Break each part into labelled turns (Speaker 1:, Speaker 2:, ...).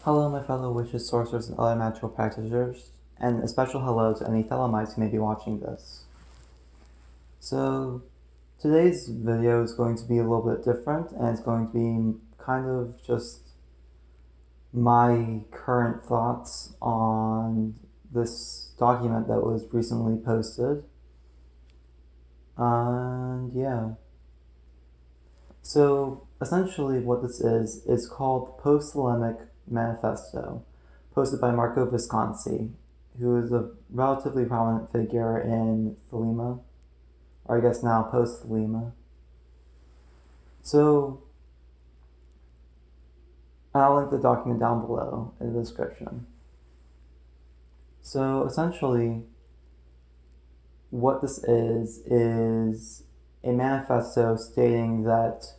Speaker 1: Hello, my fellow witches, sorcerers, and other magical practitioners, and a special hello to any Thelemites who may be watching this. So, today's video is going to be a little bit different, and it's going to be kind of just my current thoughts on this document that was recently posted. And yeah. So, essentially what this is called Post-Thelemic Manifesto, posted by Marco Visconti, who is a relatively prominent figure in Thelema, or I guess now post-Thelema. So, I'll link the document down below in the description. So, essentially, what this is a manifesto stating that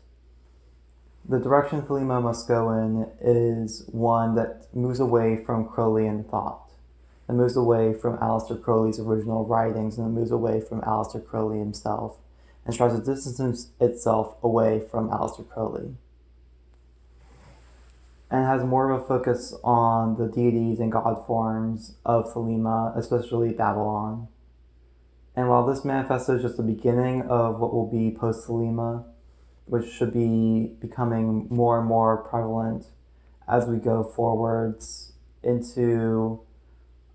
Speaker 1: the direction Thelema must go in is one that moves away from Crowleyan thought, and moves away from Aleister Crowley's original writings, and moves away from Aleister Crowley himself, and tries to distance itself away from Aleister Crowley, and has more of a focus on the deities and god forms of Thelema, especially Babylon. And while this manifesto is just the beginning of what will be post-Thelema, which should be becoming more and more prevalent as we go forwards into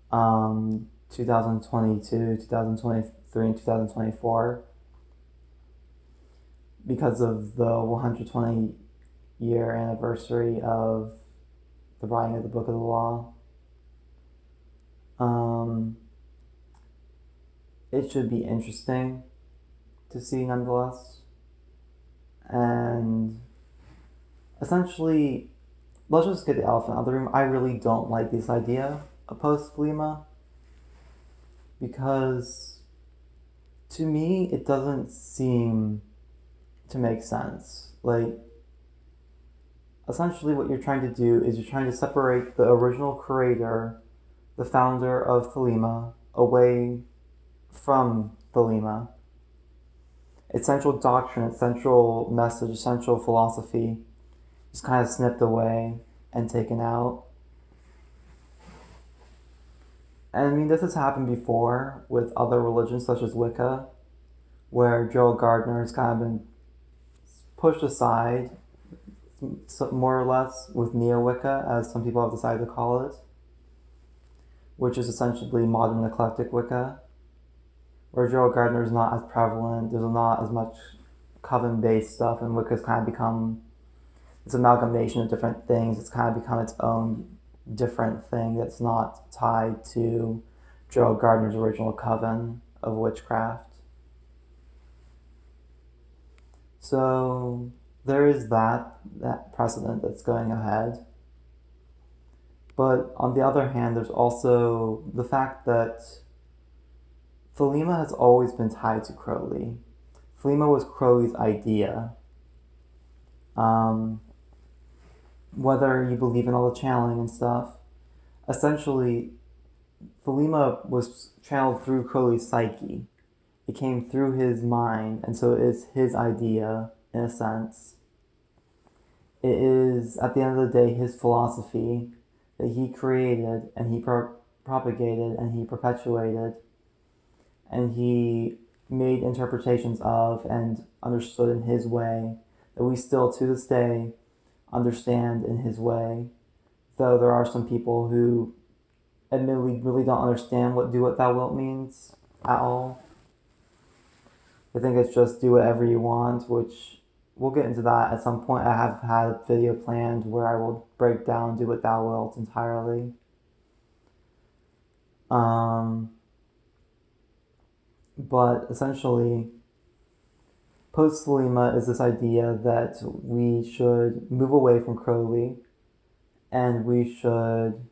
Speaker 1: 2022, 2023, and 2024, because of the 120-year anniversary of the writing of the Book of the Law. It should be interesting to see nonetheless. And essentially, let's just get the elephant out of the room. I really don't like this idea of post-Thelema, because to me it doesn't seem to make sense. Like, essentially what you're trying to do is you're trying to separate the original creator, the founder of Thelema, away from Thelema. Its central doctrine, its central message, its central philosophy is kind of snipped away and taken out. And I mean, this has happened before with other religions such as Wicca, where Gerald Gardner has kind of been pushed aside, more or less, with Neo-Wicca, as some people have decided to call it, which is essentially modern eclectic Wicca, where Gerald Gardner is not as prevalent. There's not as much coven-based stuff, and Wicca's kind of become this amalgamation of different things. It's kind of become its own different thing that's not tied to Gerald Gardner's original coven of witchcraft. So there is that precedent that's going ahead. But on the other hand, there's also the fact that Thelema has always been tied to Crowley. Thelema was Crowley's idea. Whether you believe in all the channeling and stuff, essentially, Thelema was channeled through Crowley's psyche. It came through his mind, and so it is his idea, in a sense. It is, at the end of the day, his philosophy that he created, and he propagated, and he perpetuated, and he made interpretations of and understood in his way, that we still, to this day, understand in his way, though there are some people who admittedly really don't understand what "do what thou wilt" means at all. I think it's just do whatever you want, which we'll get into that at some point. I have had a video planned where I will break down "do what thou wilt" entirely. But essentially, post-Thelema is this idea that we should move away from Crowley, and we should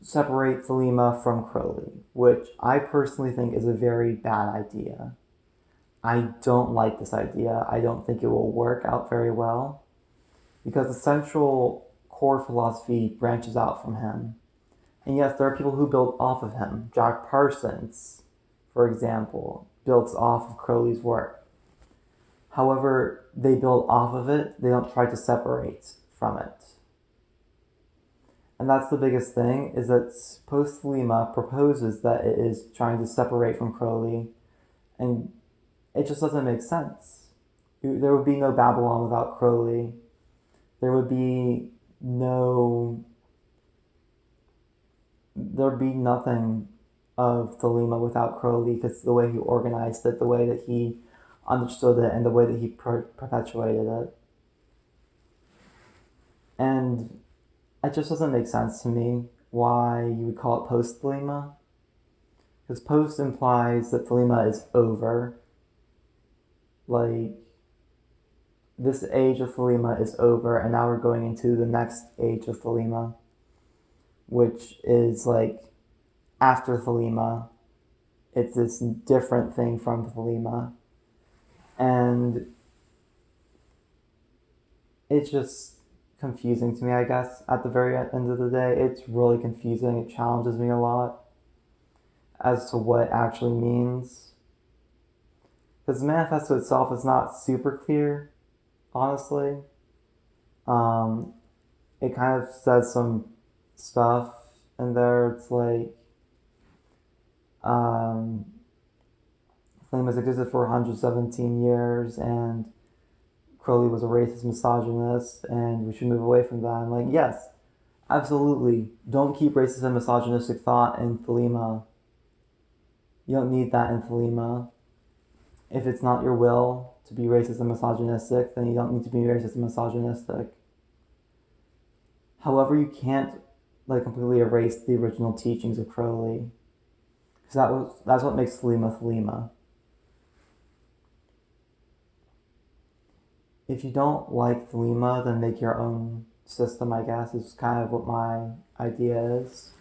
Speaker 1: separate Thelema from Crowley, which I personally think is a very bad idea. I don't like this idea. I don't think it will work out very well, because the central core philosophy branches out from him. And yes, there are people who build off of him. Jack Parsons, for example, builds off of Crowley's work. However, they build off of it. They don't try to separate from it. And that's the biggest thing, is that Post-Thelema proposes that it is trying to separate from Crowley, and it just doesn't make sense. There would be no Babylon without Crowley. There would be no... There'd be nothing of Thelema without Crowley, because the way he organized it, the way that he understood it, and the way that he perpetuated it. And it just doesn't make sense to me why you would call it post-Thelema. Because post implies that Thelema is over. Like, this age of Thelema is over, and now we're going into the next age of Thelema, which is like after Thelema. It's this different thing from Thelema. And it's just confusing to me, I guess, at the very end of the day. It's really confusing. It challenges me a lot as to what it actually means. Because the manifesto itself is not super clear, honestly. It kind of says some stuff in there. It's like, Flame has existed for 117 years, and Crowley was a racist misogynist, and we should move away from that. I'm like, yes, absolutely. Don't keep racist and misogynistic thought in Thelema. You don't need that in Thelema. If it's not your will to be racist and misogynistic, then you don't need to be racist and misogynistic. However, you can't completely erase the original teachings of Crowley, because that's what makes Thelema Thelema. If you don't like Thelema, then make your own system, I guess, is kind of what my idea is.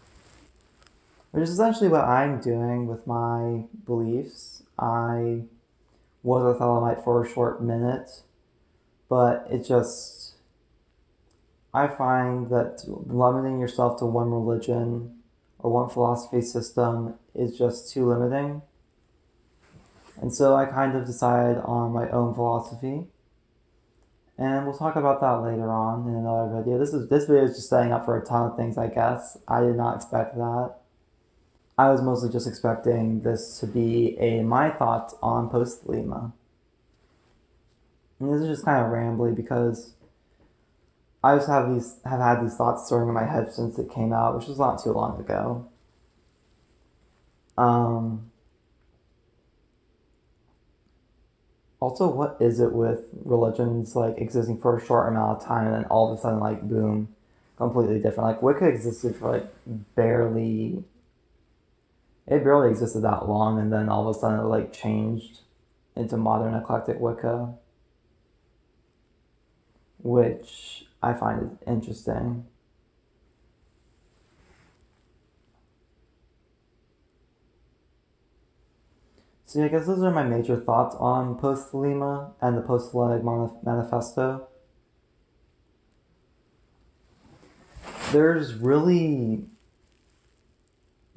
Speaker 1: Which is essentially what I'm doing with my beliefs. I was a Thelemite for a short minute, but it just... I find that limiting yourself to one religion or one philosophy system is just too limiting. And so I kind of decided on my own philosophy. And we'll talk about that later on in another video. This video is just setting up for a ton of things, I guess. I did not expect that. I was mostly just expecting this to be my thoughts on Post-Thelema. And this is just kind of rambly because I just have had these thoughts storing in my head since it came out, which was not too long ago. Also, what is it with religions existing for a short amount of time and then all of a sudden boom, completely different? Wicca existed for barely... It barely existed that long, and then all of a sudden it changed into modern eclectic Wicca, which I find interesting. So yeah, I guess those are my major thoughts on Post-Thelema and the Post-Thelemic Manifesto. There's really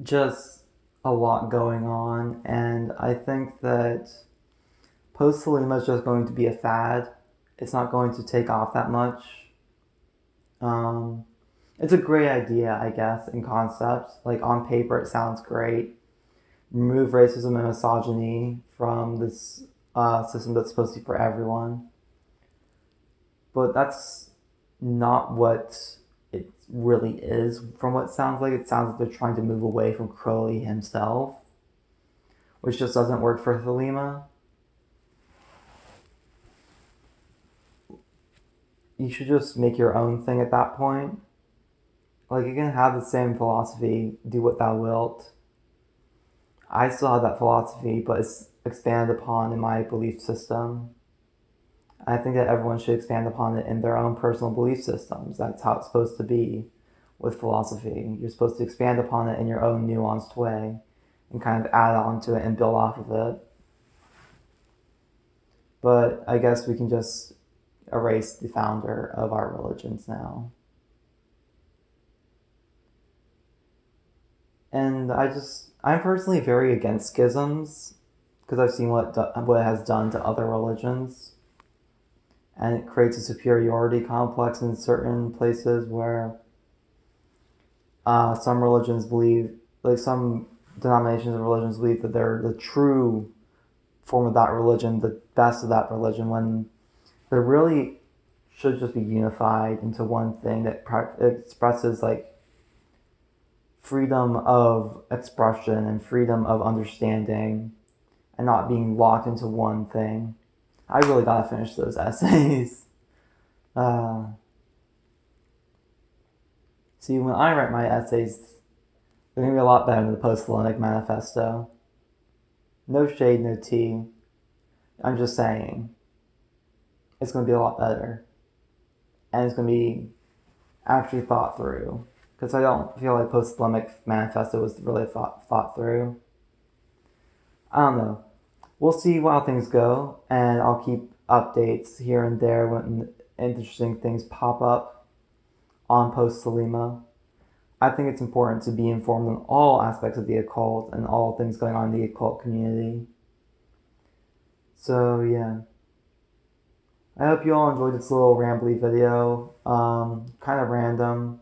Speaker 1: just a lot going on, and I think that Post-Thelema is just going to be a fad. It's not going to take off that much. It's a great idea, I guess, in concept. On paper, it sounds great. Remove racism and misogyny from this system that's supposed to be for everyone. But that's not what it really is, from what it sounds like. It sounds like they're trying to move away from Crowley himself, which just doesn't work for Thelema. You should just make your own thing at that point. You can have the same philosophy, do what thou wilt. I still have that philosophy, but it's expanded upon in my belief system. I think that everyone should expand upon it in their own personal belief systems. That's how it's supposed to be with philosophy. You're supposed to expand upon it in your own nuanced way and kind of add on to it and build off of it. But I guess we can just erase the founder of our religions now. And I'm personally very against schisms, because I've seen what it has done to other religions. And it creates a superiority complex in certain places where Some religions believe, like some denominations of religions believe that they're the true form of that religion, the best of that religion, when there really should just be unified into one thing that expresses like freedom of expression and freedom of understanding and not being locked into one thing. I really gotta finish those essays. Uh, See, when I write my essays, they're gonna be a lot better than the Post-Thelemic Manifesto. No shade, no tea. I'm just saying, it's gonna be a lot better. And it's gonna be actually thought through. Because I don't feel like Post-Thelemic Manifesto was really thought through. I don't know. We'll see how things go, and I'll keep updates here and there when interesting things pop up on Post-Thelema. I think it's important to be informed on all aspects of the occult and all things going on in the occult community. So, yeah. I hope you all enjoyed this little rambly video. Kind of random.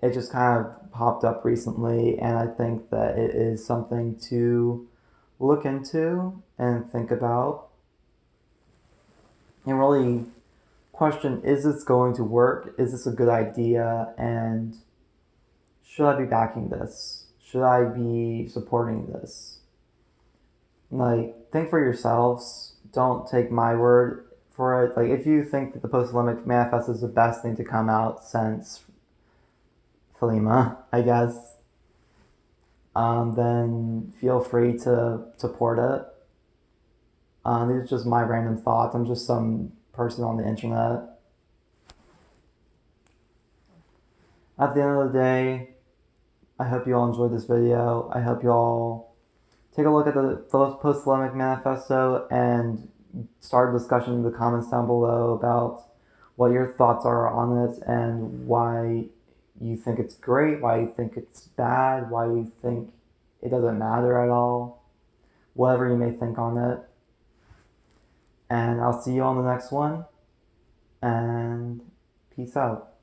Speaker 1: It just kind of popped up recently, and I think that it is something to look into and think about. And really question, is this going to work? Is this a good idea? And should I be backing this? Should I be supporting this? Like, think for yourselves. Don't take my word for it. Like, if you think that the Post-Thelemic Manifesto is the best thing to come out since Thelema, I guess, then feel free to support it. These are just my random thoughts. I'm just some person on the internet. At the end of the day, I hope you all enjoyed this video. I hope you all take a look at the Post-Thelemic Manifesto and start a discussion in the comments down below about what your thoughts are on it and why you think it's great, why you think it's bad, why you think it doesn't matter at all, whatever you may think on it. And I'll see you on the next one, and peace out.